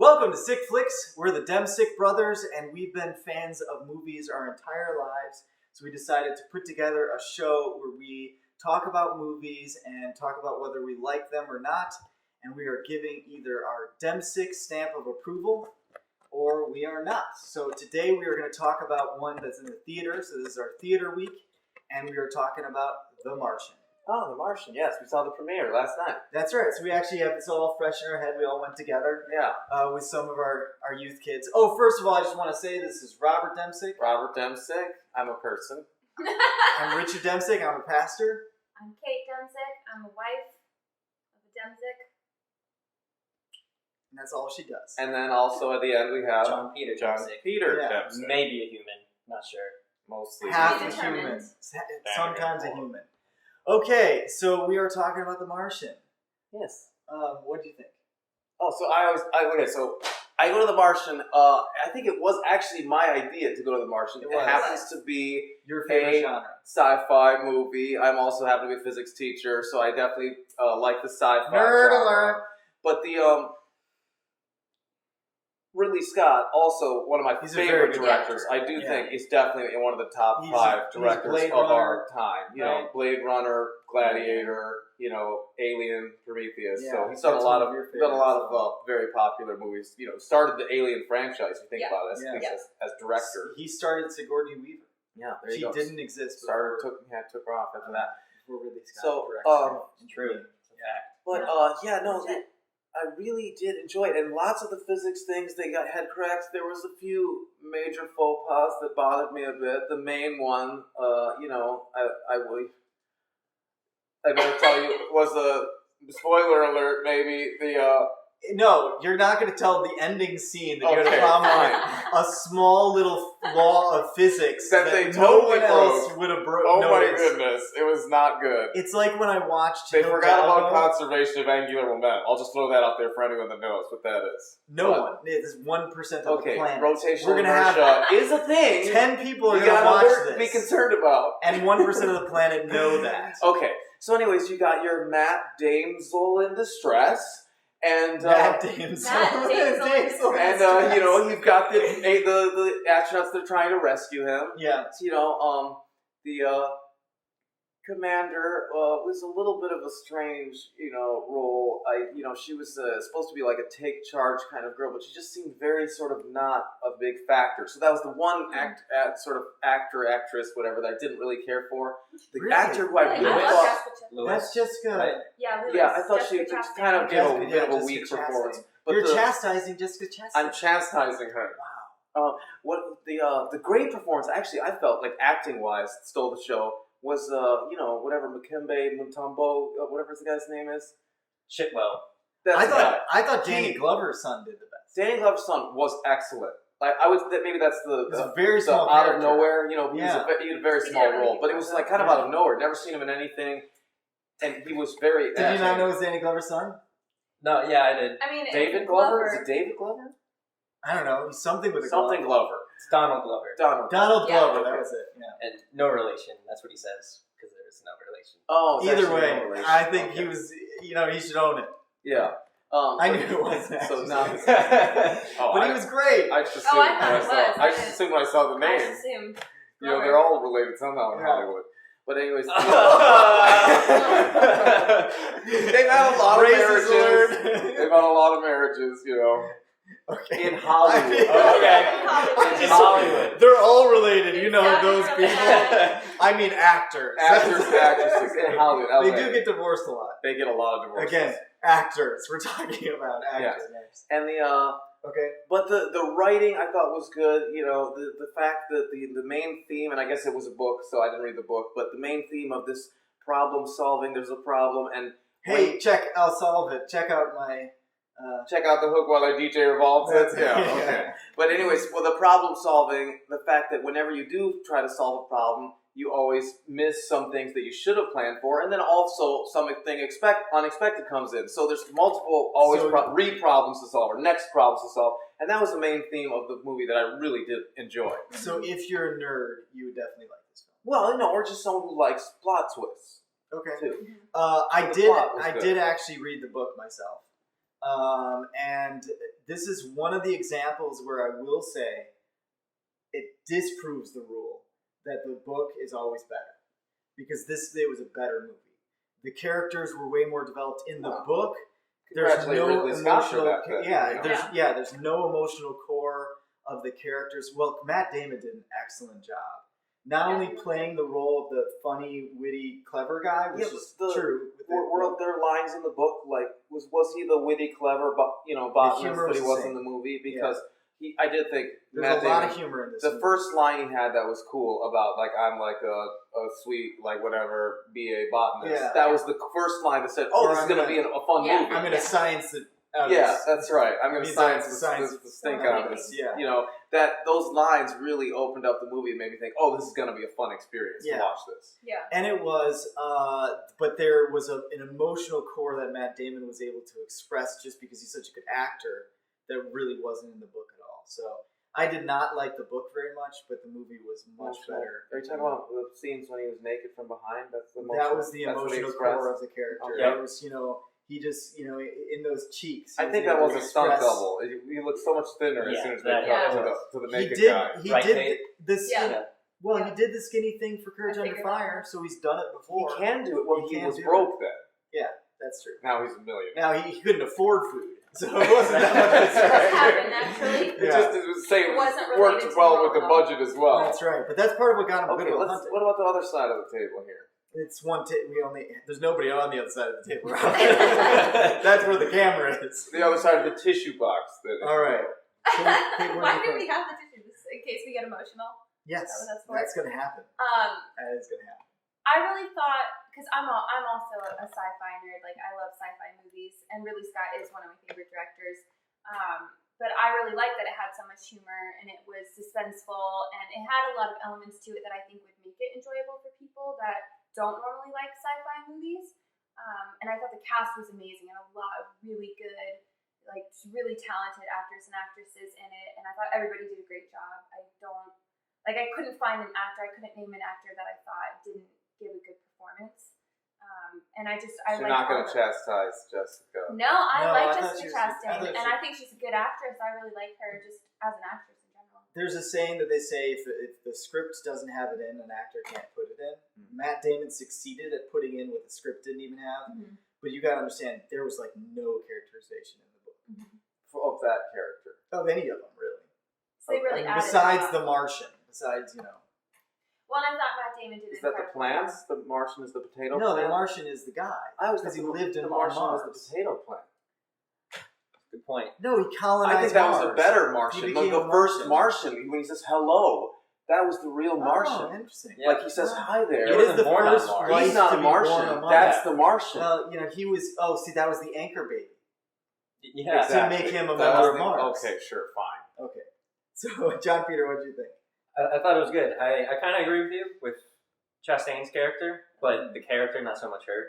Welcome to Sickflix. We're the Sick brothers, and we've been fans of movies our entire lives. So we decided to put together a show where we talk about movies and talk about whether we like them or not. And we are giving either our Sick stamp of approval or we are not. So today we are going to talk about one that's in the theater. So this is our theater week, and we are talking about The Martian. Oh, The Martian, yes. We saw the premiere last night. That's right. So we actually have this all fresh in our head. We all went together with some of our youth kids. Oh, first of all, I just want to say this is Robert Demsick. Robert Demsick. I'm a person. I'm Richard Demsick. I'm a pastor. I'm Kate Demsick. I'm a wife of a Demsick. And that's all she does. And then also at the end we have John Peter Demsick. Demsick. Maybe a human. Not sure. Mostly. Half a determined. human. Sometimes a human. Okay, so we are talking about The Martian. Yes. What do you think? Oh, so I go to The Martian. I think it was actually my idea to go to The Martian. It happens to be Your favorite genre. Sci-fi movie. I'm also happen to be a physics teacher, so I definitely like the sci-fi Nerd genre. alert. But the Ridley Scott, also one of my He's a very favorite good directors. actor. I do think he's definitely one of the top He's 5 directors Blade of Runner, our time. You know, right? Blade Runner, Gladiator, Alien, Prometheus. Yeah, So he's done a that's lot one of of your very popular movies. Started the Alien franchise. If you think Yeah. about it, as director. He started Sigourney Weaver. Yeah, there She you go. didn't exist Took her off after that. before Ridley Scott So, directed. True. But I really did enjoy it, and lots of the physics things they got head cracks. There was a few major faux pas that bothered me a bit. The main one, I better tell you, was a spoiler alert. Maybe No, you're not going to tell the ending scene that you're going to Okay, comment a small little law of physics That that they no totally one else broke. would have oh noticed. my goodness, it was not good. It's like when I watched They forgot Hidalgo. about conservation of angular momentum. I'll just throw that out there for anyone that knows what that is. No But- one. It's 1% of the planet. Rotational We're gonna have inertia is a thing. 10 people are you going to gotta watch this. be concerned about. And 1% of the planet know that. Okay, so anyways, you got your Matt Damsel in distress. And Matt Damsel. Damsel. and you've got the astronauts that are trying to rescue him. Yeah. So, the commander was a little bit of a strange, role. She was supposed to be like a take charge kind of girl, but she just seemed very sort of not a big factor. So that was the one actress, whatever, that I didn't really care for. The Really? actor who I Really? really I love thought. Jessica Chastain. That's Jessica. Right. Yeah, Lewis. Yeah, I thought she Jessica Chastain. kind of gave a Jessica- bit of a Jessica weak Chastain. performance. But You're chastising Jessica Chastain. I'm chastising her. Wow. What the great performance, actually, I felt like acting wise, stole the show. Was whatever Mkembe Mutombo, whatever the guy's name is. Shitwell. That's the guy. I thought Danny Glover's son did the best. Danny Glover's son was excellent. Like maybe that's It's the a very small out character. of nowhere. He Yeah. had a very He small did really role, but it was like kind of out of Yeah. nowhere. Never seen him in anything, and he was very. Did you not know it was Danny Glover's son? No, yeah, I did. I mean, David Glover? Is it David Glover? I don't know. He's something with a Something Glover. Glover. It's Donald Glover. Donald Yeah. Glover, that was it. Yeah. And no relation. That's what he says. Because there is no relation. Oh, it's Either actually way, no relation. I think Okay. he was, he should own it. Yeah. I knew it wasn't So actually. now, But he was great. I just assumed Oh, I thought it was. I just assumed when I saw the I name. assumed. They're all related somehow in Yeah. Hollywood. But anyways, they've had a lot of Racist marriages. alert. They've had a lot of marriages, Okay. in Hollywood. I mean- Okay. In Hollywood. They're all related. You know Exactly. those people. I mean actors. Actors and actresses in Hollywood. They LA. do get divorced a lot. They get a lot of divorces. Again, actors. We're talking about actors. And Okay. but the writing I thought was good. The fact that the main theme, and I guess it was a book, so I didn't read the book, but the main theme of this problem solving, there's a problem, and Hey, I'll solve it. Check out my... check out the hook while our DJ revolves it. Yeah, Yeah. okay. But anyways, the problem solving, the fact that whenever you do try to solve a problem, you always miss some things that you should have planned for, and then also something unexpected comes in. So there's multiple problems to solve, or next problems to solve, and that was the main theme of the movie that I really did enjoy. So if you're a nerd, you would definitely like this film. Well, no, or just someone who likes plot twists Okay. too. I The plot was did good. actually read the book myself. And this is one of the examples where I will say it disproves the rule that the book is always better, because it was a better movie. The characters were way more developed in the book. There's no emotional, there's no emotional core of the characters. Well, Matt Damon did an excellent job. Not only playing the role of the funny, witty, clever guy, which is true. Were there lines in the book like was he the witty, clever, botanist that he was in the movie? Because I did think there's a lot of humor in this. The first line he had that was cool about I'm like a sweet whatever BA botanist. Yeah. That was the first line that said, "Oh, this is going to be a fun movie." I'm going to science it. That's right. I'm going to science the stink out of this. Yeah. That those lines really opened up the movie and made me think, "Oh, this is going to be a fun experience to watch this." Yeah. And it was, but there was an emotional core that Matt Damon was able to express just because he's such a good actor that really wasn't in the book at all. So I did not like the book very much, but the movie was much better. Are you talking about the scenes when he was naked from behind? That was the emotional core of the character. Okay. It was, he just, in those cheeks. I think that was a stunt double. He looked so much thinner as soon as they cut to the naked guy. He did the skinny. Well, he did the skinny thing for Courage Under Fire, so he's done it before. He can do it. Well, he was broke then. Yeah, that's true. Now he's a millionaire. Now he couldn't afford food. So it wasn't that much. It happened naturally. It worked well with the budget as well. That's right, but that's part of what got him good at hunting. What about the other side of the table here? It's one. There's nobody on the other side of the table. That's where the camera is. The other side of the tissue box. All right. Why do we have the tissues in case we get emotional? Yes, that's going to happen. That is going to happen. I really thought, because I'm also a sci-fi nerd. Like, I love sci-fi movies, and Ridley Scott is one of my favorite directors. But I really liked that it had so much humor, and it was suspenseful, and it had a lot of elements to it that I think would make it enjoyable for people that don't normally like sci-fi movies. And I thought the cast was amazing, and a lot of really good, really talented actors and actresses in it. And I thought everybody did a great job. I couldn't find an actor. I couldn't name an actor that I thought didn't give a good performance. And I You're not going to chastise Jessica. No, I like Jessica Chastain, and I think she's a good actress. I really like her just as an actress in general. There's a saying that they say if the script doesn't have it in, an actor can't put it in. Mm-hmm. Matt Damon succeeded at putting in what the script didn't even have. Mm-hmm. But you got to understand, there was no characterization in the book. Mm-hmm. Of that character. Of any of them, really. So they really added besides the Martian. Well, I thought Matt Damon did it. Is that the plants? The Martian is the potato plant? No, the Martian is the guy. Because he lived in Mars. The Martian was the potato plant. Good point. No, he colonized I think that was a better Martian. The first Martian, when he says hello, that was the real Martian. Oh, interesting. He says hi there. He was the first white He's not a Martian. That's the Martian. Well, he was. Oh, see, that was the anchor baby. Yeah, exactly. To make him a member of Mars. Okay, sure, fine. Okay. So, John Peter, what did you think? I thought it was good. I kind of agree with you with Chastain's character, but the character, not so much her.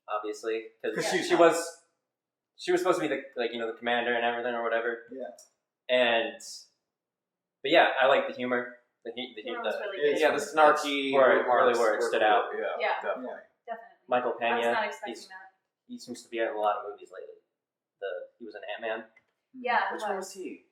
Obviously, because she was supposed to be the commander and everything or whatever. Yeah. But yeah, I like the humor. The humor was really good. Yeah, the snarky where it stood out. Yeah, definitely. Michael Pena. I was not expecting that. He seems to be in a lot of movies lately. He was an Ant-Man. Yeah. Which one was he?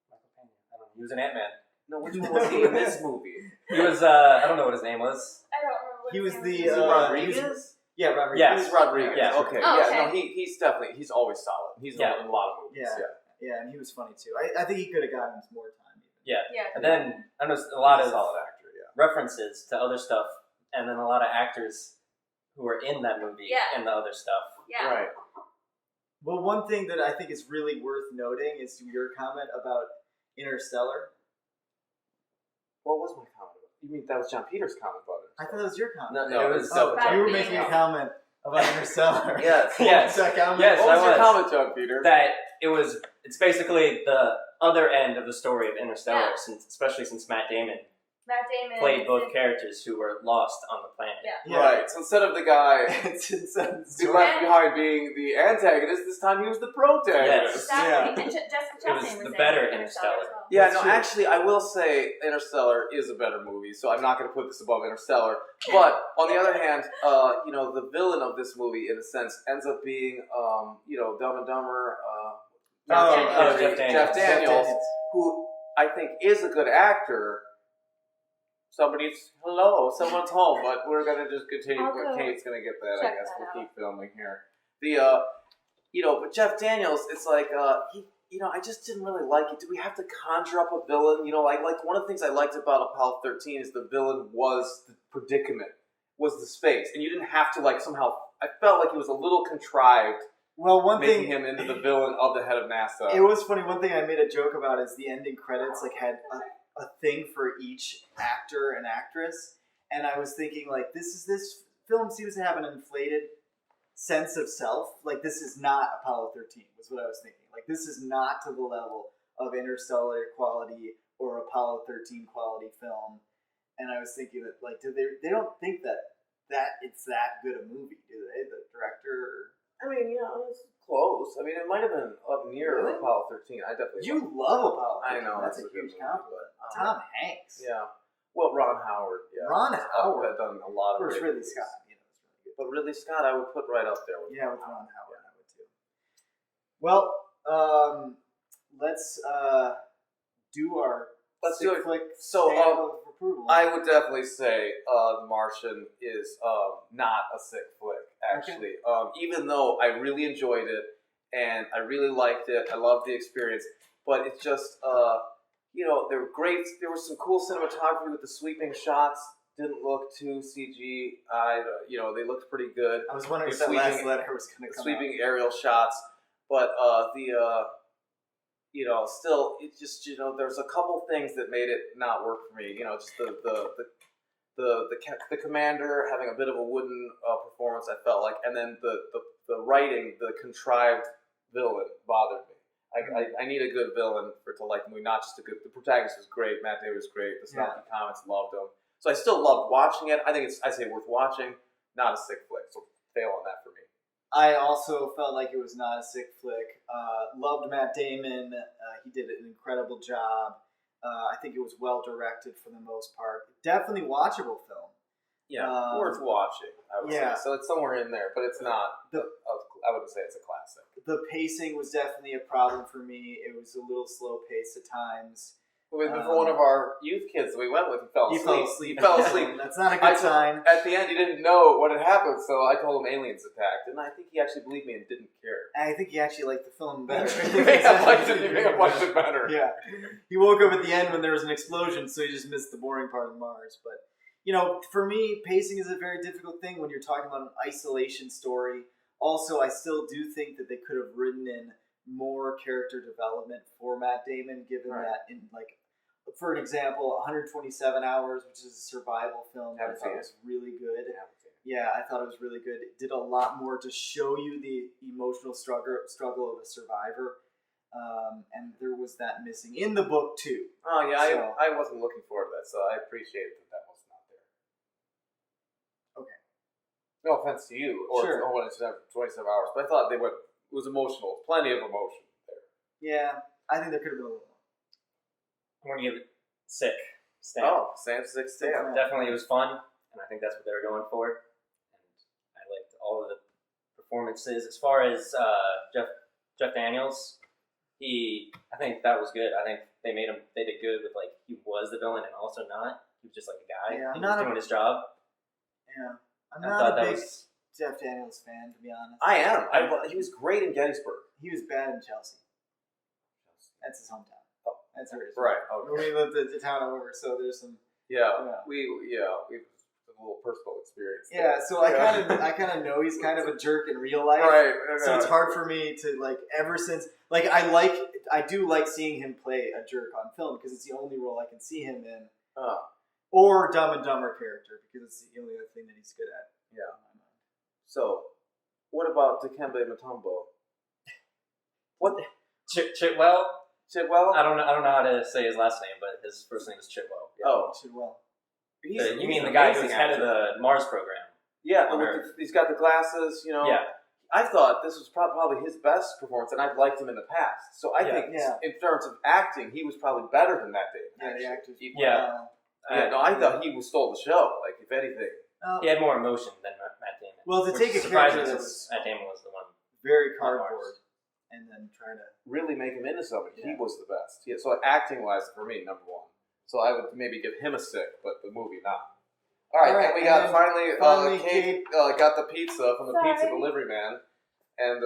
Michael Pena. I don't know. He was an Ant-Man. No, which one was he in this movie? He was. I don't know what his name was. I don't remember. He was Rodriguez. Rodriguez. Yeah, he's Rodriguez. Yeah. Okay. Oh, yeah. Okay. No, he's always solid. He's in a lot of movies. Yeah, and he was funny too. I think he could have gotten more time. Yeah. And then I know a lot of solid actor. Yeah. References to other stuff, and then a lot of actors who were in that movie and the other stuff. Yeah. Right. Well, one thing that I think is really worth noting is your comment about Interstellar. What was my comment? You mean that was John Peter's comment about it? I thought that was your comment. No, it was you were making a comment about Interstellar. Yes. Yes. What was your comment, John Peter? That it's basically the other end of the story of Interstellar, especially since Matt Damon Matt Damon played both characters who were lost on the planet. Yeah. Right. So instead of the guy It's who left behind being the antagonist, this time he was the protagonist. Exactly. Yeah. And Jessica It was Chastain was the in better Interstellar as Interstellar. well. Yeah, That's no, true. actually, I will say Interstellar is a better movie, so I'm not going to put this above Interstellar. But on the other hand, the villain of this movie, in a sense, ends up being, Dumb and Dumber, Jeff Daniels, who I think is a good actor. Someone's home, but we're going to just continue. Kate's going to get that, I guess. We'll keep filming here. But Jeff Daniels, it's like, I just didn't really like it. Do we have to conjure up a villain? Like one of the things I liked about Apollo 13 is the villain was the predicament, was the space. And you didn't have to, somehow, I felt like it was a little contrived. Well, making him into the villain of the head of NASA. It was funny. One thing I made a joke about is the ending credits had a thing for each actor and actress, and I was thinking this film seems to have an inflated sense of self. This is not Apollo 13 was what I was thinking. This is not to the level of Interstellar quality or Apollo 13 quality film, and I was thinking that they don't think that it's that good a movie, do they? The director. I mean, it's close. I mean, it might have been up near Apollo 13. I definitely. You love Apollo 13. I know. That's a huge compliment. Tom Hanks. Yeah. Well, Ron Howard. Yeah. Ron Howard. I've done a lot of. Of course, Ridley Scott. But Ridley Scott, I would put right up there with. Yeah, with Ron Howard, I would too. Well, let's do our. Let's do it. So, of approval. I would definitely say The Martian is not a sick flick. Actually, even though I really enjoyed it and I really liked it, I loved the experience. But it's just, they were great. There was some cool cinematography with the sweeping shots. Didn't look too CG. They looked pretty good. I was wondering if that last letter was going to come sweeping aerial shots, but still, it just there's a couple things that made it not work for me. Just the commander having a bit of a wooden performance, I felt like, and then the writing, the contrived villain bothered me. I need a good villain to like the movie, not just a good. The protagonist was great, Matt Damon was great, the Snarky comments, loved him. So I still loved watching it. I think I'd say worth watching, not a sick flick. So fail on that for me. I also felt like it was not a sick flick. Loved Matt Damon. He did an incredible job. I think it was well directed for the most part. Definitely watchable film. Yeah, worth watching, I would say. So it's somewhere in there, but it's not. I wouldn't say it's a classic. The pacing was definitely a problem for me. It was a little slow paced at times. For one of our youth kids that we went with, he fell asleep. He fell asleep. That's not a good sign. At the end, he didn't know what had happened, so I told him aliens attacked, and I think he actually believed me and didn't care. I think he actually liked the film better. He may have liked it better. Yeah. He woke up at the end when there was an explosion, so he just missed the boring part of Mars. But, for me, pacing is a very difficult thing when you're talking about an isolation story. Also, I still do think that they could have written in more character development for Matt Damon, given that in for an example, 127 Hours, which is a survival film, I thought was really good. Yeah, I thought it was really good. It did a lot more to show you the emotional struggle of a survivor, and there was that missing in the book too. Oh yeah, so, I wasn't looking forward to that, so I appreciated that was not there. Okay. No offense to you, or sure. 27 Hours, but I thought it was emotional. Plenty of emotion there. Yeah, I think there could have been a little more. I'm going to give it sick stamp. Oh, sick stamp. Definitely, it was fun, and I think that's what they were going for. And I liked all of the performances. As far as Jeff Daniels, I think that was good. I think they did good with he was the villain and also not. He was just like a guy. Yeah, he was doing his job. Yeah, I'm not a big Jeff Daniels fan, to be honest. I am. He was great in Gettysburg. He was bad in Chelsea. That's his hometown. That's where it is. Right. Okay. We lived the town over, so there's some. Yeah. We a little personal experience. Yeah. So I kind of know he's kind of a jerk in real life. Right. So it's hard for me to ever since I do like seeing him play a jerk on film because it's the only role I can see him in. Or Dumb and Dumber character because it's the only other thing that he's good at. Yeah. So, what about Dikembe Mutombo? Chitwell. Chitwell? I don't know how to say his last name, but his first name is Chitwell. Oh, Did well. You mean the guy who's head of the Mars program? Yeah, he's got the glasses. You know. Yeah. I thought this was probably his best performance, and I've liked him in the past. So I think, in terms of acting, he was probably better than Matt Damon. Yeah, the actors. No, I thought he stole the show. Like, if anything, he had more emotion than Matt Damon. Well, to take a character that's Matt Damon was the one very cardboard, and then try to really make him into something. He was the best. Yeah, so acting wise, for me, number one. So I would maybe give him a sick, but the movie not. All right, and we got finally Kate got the pizza from the pizza delivery man, and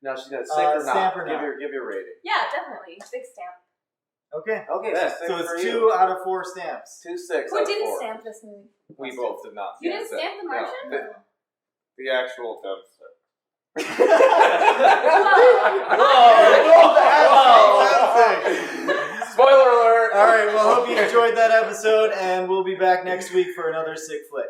now she's got a sick or not. Give your rating. Yeah, definitely big stamp. Okay. So it's 2 out of 4 stamps. 2 6. Who didn't stamp this movie? We both did not. You didn't stamp the Martian? No, the actual dumpster. Spoiler alert! All right, well, hope you enjoyed that episode, and we'll be back next week for another Sickflix.